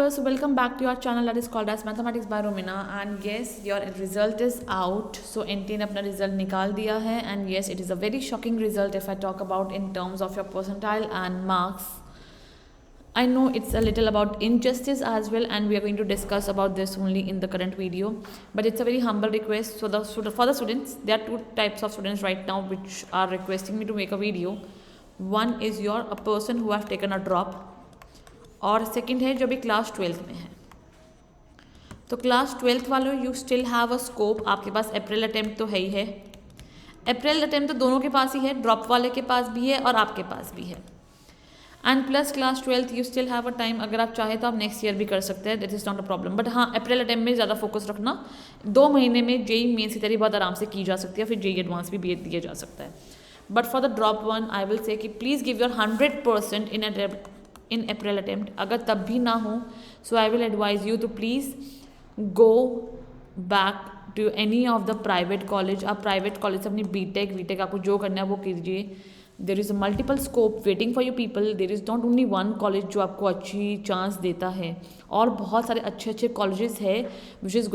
so welcome back to your channel that is called as Mathematics by Romina. And yes, your result is out. So NT ने अपना result निकाल दिया है and yes, it is a very shocking result if I talk about in terms of your percentile and marks. I know it's a little about injustice as well, and we are going to discuss about this only in the current video. But it's a very humble request. So for the students, there are two types of students right now which are requesting me to make a video. One is a person who have taken a drop, और second है जो अभी class 12th में है. तो class 12th वालों, you still have a scope. आपके पास अप्रैल attempt तो है ही है. अप्रैल अटेम्प्ट तो दोनों के पास ही है, ड्रॉप वाले के पास भी है और आपके पास भी है. And plus class 12th you still have a time. अगर आप चाहे तो आप नेक्स्ट ईयर भी कर सकते हैं, that is not a problem. But हाँ, अप्रैल अटेम्प्ट में ज़्यादा फोकस रखना. 2 महीने में जेई मेंस की तैयारी बहुत आराम से की जा सकती है, फिर जेई एडवांस भी दिया जा सकता है. But for the drop one I will say कि please give your 100% in April attempt. अगर तब भी ना हो, so I will advise you to please go back to any of the private college. आप प्राइवेट कॉलेज से अपनी BTech आपको जो करना है वो कीजिए. There is a multiple scope waiting for you people. There is not only one college जो आपको अच्छी चांस देता है, और बहुत सारे अच्छे कॉलेजेस है which is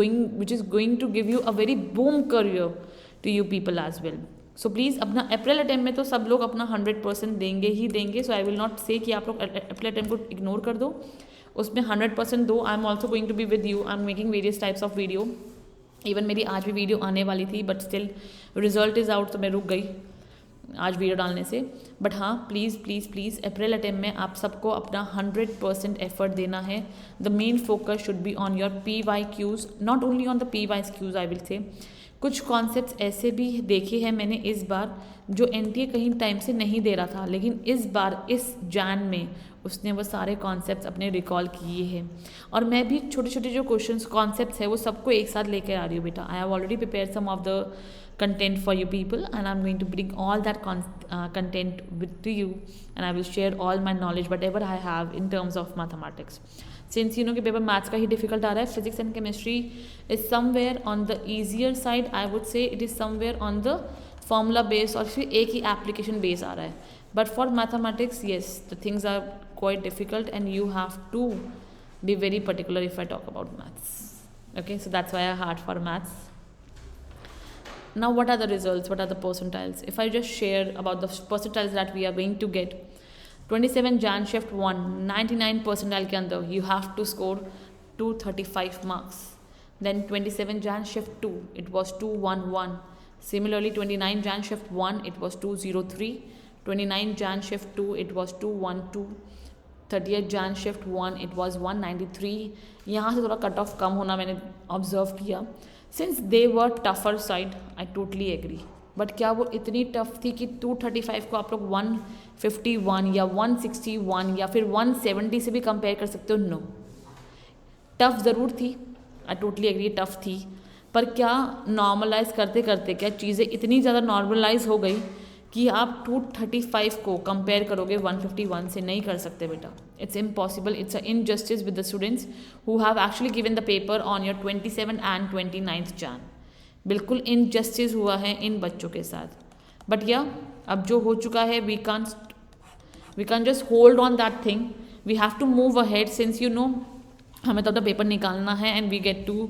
going to give you a very boom career to you people as well. So please अपना अप्रैल अटेम्प्ट में तो सब लोग अपना 100% देंगे ही देंगे. सो आई विल नॉट से कि आप लोग अप्रैल अटेम्प्ट को इग्नोर कर दो, उसमें 100% दो. I am also going to be with you. I am making various types of video. Even मेरी आज भी वीडियो आने वाली थी, but still result is out, तो मैं रुक गई आज वीडियो डालने से. बट हाँ, प्लीज़ अप्रैल अटेम्प्ट में आप सबको अपना 100% एफर्ट देना है. The main focus should be on your PYQs, not only on the PYQs. I will से कुछ कॉन्सेप्ट्स ऐसे भी देखे हैं मैंने इस बार जो NTA कहीं टाइम से नहीं दे रहा था, लेकिन इस बार इस जैन में उसने वो सारे कॉन्सेप्ट्स अपने रिकॉल किए हैं. और मैं भी छोटे जो क्वेश्चंस कॉन्सेप्ट्स है वो सबको एक साथ लेकर आ रही हूँ बेटा. I have already prepare some of the content for you people, and I'm going to bring all that content to you, and I will share all my knowledge whatever I have in terms of mathematics. Since you know कि paper maths का ही difficult आ रहा है, physics and chemistry is somewhere on the easier side. I would say it is somewhere on the formula base, और फिर एक ही एप्लीकेशन बेस आ रहा है. But for mathematics yes, the things are quite difficult and you have to be very particular if I talk about maths. Okay, so that's why I had for maths. Now what are the results, what are the percentiles? If I just share about the percentiles that we are going to get, 27 Jan shift 1 99 percentile के अंदर you have to score 235 marks. Then 27 Jan shift 2 it was 211. Similarly 29 Jan shift 1 it was 203. 29 Jan shift 2 it was 212. 30th Jan shift 1 it was 193. यहाँ से थोड़ा cut off कम होना मैंने observe किया. Since they were tougher side, I totally agree. But क्या वो इतनी tough थी कि 235 को आप लोग 151 या 161 या फिर 170 से भी कंपेयर कर सकते हो? नो, टफ ज़रूर थी. आई टोटली एग्री, टफ थी. पर क्या नॉर्मलाइज करते करते क्या चीज़ें इतनी ज़्यादा नॉर्मलाइज हो गई कि आप 235 को कंपेयर करोगे 151 से? नहीं कर सकते बेटा. It's impossible. It's a injustice with the students who have actually given the paper on your 27 and 29th Jan. बिल्कुल इनजस्टिस हुआ है इन बच्चों के साथ. बट या अब जो हो चुका है, we can just hold on that thing. We have to move ahead since you know हमें तो अपना पेपर निकालना है and we get to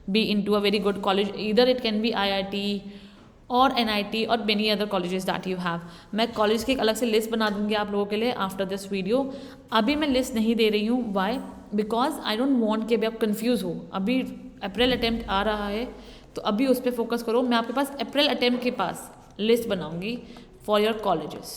be into a very good college. Either it can be IIT और NIT और many other colleges that you have. मैं college की एक अलग से लिस्ट बना दूंगी आप लोगों के लिए आफ्टर दिस वीडियो. अभी मैं लिस्ट नहीं दे रही हूँ. Why? Because I don't want कि अभी आप कंफ्यूज हो. अभी अप्रैल अटेम्प्ट आ रहा है तो अभी उस पर फोकस करो. मैं आपके पास अप्रैल अटेम्प्ट के पास लिस्ट बनाऊंगी for your colleges,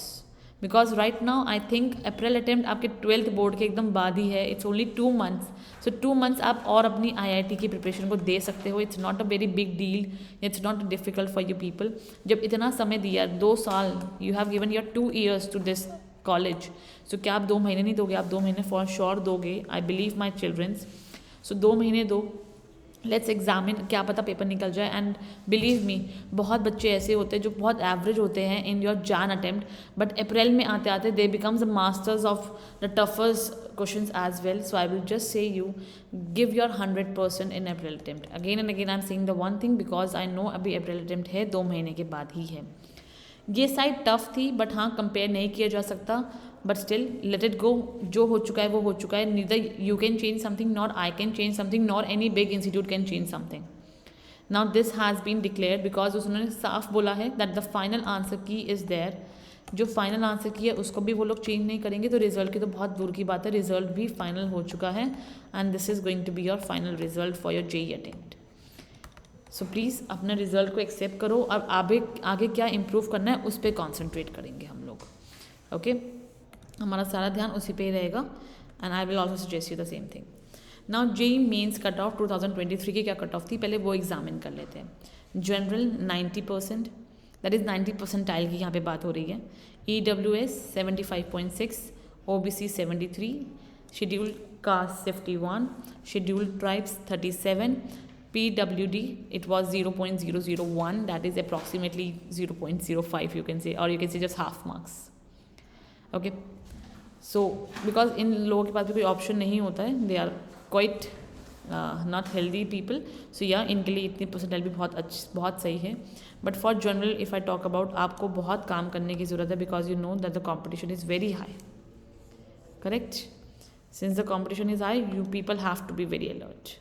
because right now I think April attempt आपके 12th बोर्ड के एकदम बाद ही है. It's only 2 months. So 2 months आप और अपनी IIT की प्रिपरेशन को दे सकते हो. It's not a very big deal, it's not difficult for you people. जब इतना समय दिया, 2 साल, you have given your 2 years to this college. So क्या आप 2 महीने नहीं दोगे? आप 2 महीने फॉर श्योर दोगे. I believe my children's. सो 2 महीने दो. लेट्स एग्जामिन, क्या पता पेपर निकल जाए. एंड बिलीव मी, बहुत बच्चे ऐसे होते हैं जो बहुत एवरेज होते हैं in your Jan attempt, but April में आते आते they becomes the masters of the toughest questions as well. So I will just say you give your 100% in April attempt. Again and again I am saying the one thing because I know अभी April attempt है, 2 महीने के बाद ही है. ये side tough थी, but हाँ कंपेयर नहीं किया जा सकता. But still let it go, जो हो चुका है वो हो चुका है. Neither you can change something nor I can change something nor any big institute can change something. Now this has been declared because उन्होंने साफ बोला है that the final answer key is there. जो फाइनल आंसर की है उसको भी वो लोग चेंज नहीं करेंगे, तो रिजल्ट की तो बहुत दूर की बात है, रिजल्ट भी फाइनल हो चुका है and this is going to be your final result for your JEE attempt. So please अपने रिजल्ट को एक्सेप्ट करो और आगे क्या इम्प्रूव करना है उस पर कॉन्सेंट्रेट करेंगे हम लोग. ओके हमारा सारा ध्यान उसी पे ही रहेगा and I will also suggest you the same thing. Now JEE mains cut off 2023 की क्या कट ऑफ थी पहले वो एग्जामिन कर लेते हैं. जनरल 90%, दैट इज़ 90% की यहाँ पे बात हो रही है. EWS 75.6, OBC 73, scheduled caste 51, scheduled tribes 37, PWD it was 0.001, that is approximately 0.05 you can say, or you can say just half marks. Okay, so because इन लोगों के पास भी कोई ऑप्शन नहीं होता है, they are quite not healthy people, so yeah इनके लिए इतनी परसेंटाइल भी बहुत सही है. But for general if I talk about, आपको बहुत काम करने की ज़रूरत है because you know that the competition is very high. Correct, since the competition is high you people have to be very alert.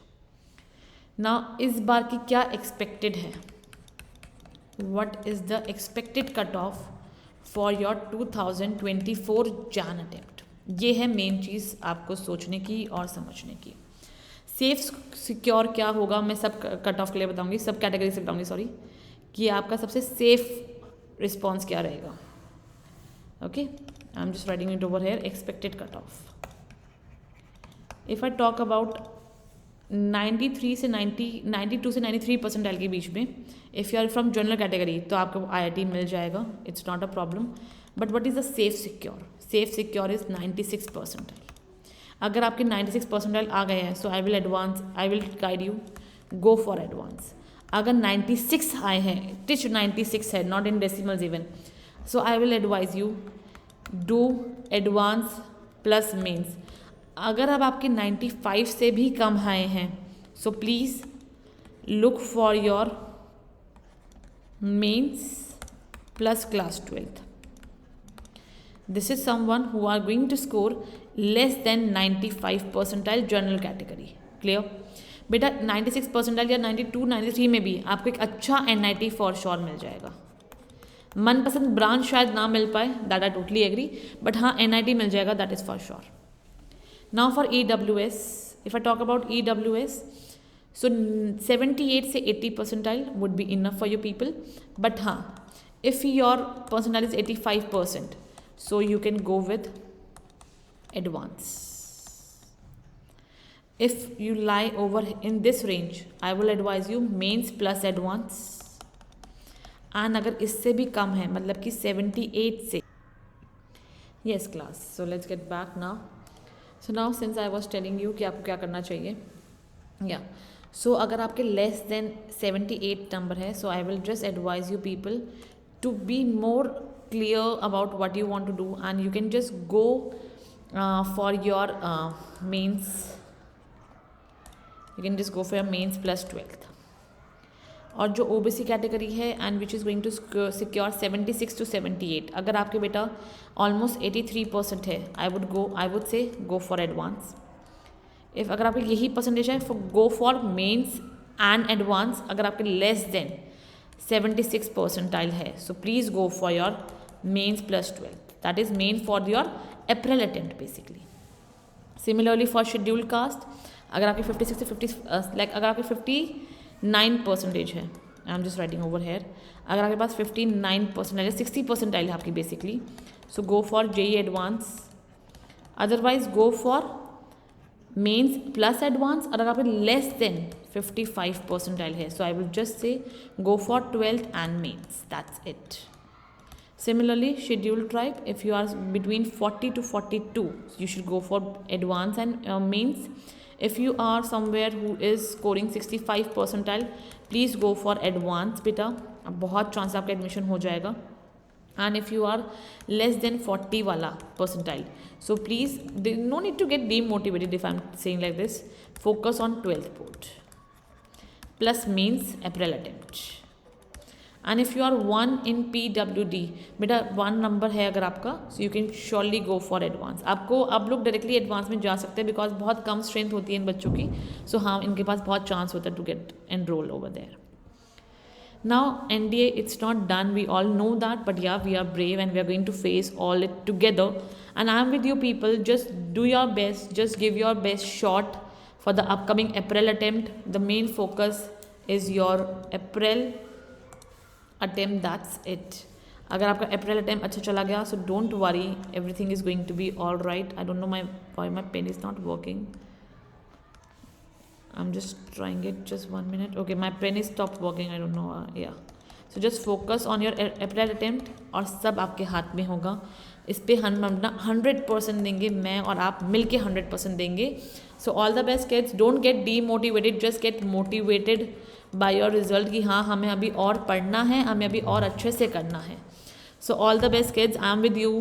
Now इस बार की क्या एक्सपेक्टेड है, what is the expected cut off for your 2024 Jan attempt. ये है main चीज़ आपको सोचने की और समझने की. सेफ सिक्योर क्या होगा मैं सब कट ऑफ के लिए बताऊंगी, सब कैटेगरी से बताऊंगी, सॉरी, कि आपका सबसे सेफ रिस्पॉन्स क्या रहेगा. Okay I am just writing it over here. Expected cut off, if I talk about 92 से 93 परसेंटाइल के बीच में, if you are from general category तो आपको IIT मिल जाएगा, it's not a problem. But what is the safe secure? Safe secure is 96 percentile. अगर आपके 96 परसेंटाइल आ गए हैं so I will guide you go for advance. अगर 96 आए हैं, टिच 96 है, not in decimals even, so I will advise you do advance plus mains. अगर अब आपके 95 से भी कम आए हैं so please look for your mains plus class 12th. This is someone who are going to score less than 95 percentile general category. Clear? बेटा 96 percentile या 92, 93 में भी आपको एक अच्छा NIT फॉर श्योर मिल जाएगा. मनपसंद ब्रांच शायद ना मिल पाए, that I totally agree, but हाँ NIT मिल जाएगा, that is for sure. Now for EWS, if I talk about EWS, so 78 से 80 percentile would be enough for your people. But हाँ if your percentile is 85%, so you can go with advance. If you lie over in this range, I will advise you mains plus advance. And अगर इससे भी कम है, मतलब कि 78 से, yes class, so let's get back now. So now since I was telling you कि आपको क्या करना चाहिए, yeah, so अगर आपके less than 78 नंबर है, so I will just advise you people to be more clear about what you want to do and you can just go for your mains. You can just go for your mains plus 12th. और जो OBC category है and which is going to secure 76 to 78, अगर आपके बेटा almost 83% है, आई would से go for advance. If अगर आपके यही परसेंटेज है, go for mains and advance. अगर आपके लेस देन 76 परसेंटाइल है, so please go for your mains plus 12th. That is main for your April attempt basically. Similarly for scheduled caste, अगर आपके 56 से 50 अगर आपके 59 परसेंटेज है, आई am just writing over here, अगर आपके पास 59 परसेंटाइल है, 60 परसेंटाइल है आपकी basically, so go for JEE advance. Otherwise go for mains plus advance. अगर आपके लेस देन 55 परसेंटाइल है, सो I will just say go for 12th and mains, that's it. Similarly, scheduled tribe, if you are between 40 to 42, you should go for advanced and mains. If you are somewhere who is scoring 65 percentile, please go for advanced बेटा, अब बहुत chance आपका admission हो जाएगा. And if you are less than 40 वाला percentile, so please no need to get demotivated if I am saying like this. Focus on 12th board plus mains April attempt. And if you are 1 in PWD, बेटा 1 number है अगर आपका, so you can surely go for advance. आपको आप लोग directly advance में जा सकते हैं बिकॉज बहुत कम स्ट्रेंथ होती है इन बच्चों की, सो हाँ इनके पास बहुत चांस होता है to get enrol over there. Now NDA, it's not done, we all know that, but yeah, we are brave and we are going to face all it together, and I am with you people. Just do your best, just give your best shot for the upcoming April attempt. The main focus is your April attempt, that's it. अगर आपका अप्रैल attempt अच्छा चला गया, so don't worry, everything is going to be all right. I don't know why my pen is not working. I'm just trying it, just 1 minute. Okay, my pen is stopped working, I don't know, yeah. So just focus on your April attempt और सब आपके हाथ में होगा। इस पे हम अपना 100% देंगे, मैं और आप मिलके 100% देंगे। So all the best kids, don't get demotivated, just get motivated by your result कि हाँ हमें अभी और पढ़ना है, हमें अभी और अच्छे से करना है। So all the best kids, I am with you.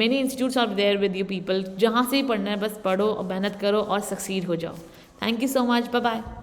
Many institutes are there with you people. जहाँ से ही पढ़ना है बस पढ़ो और मेहनत करो और सक्सीड हो जाओ। Thank you so much. Bye bye.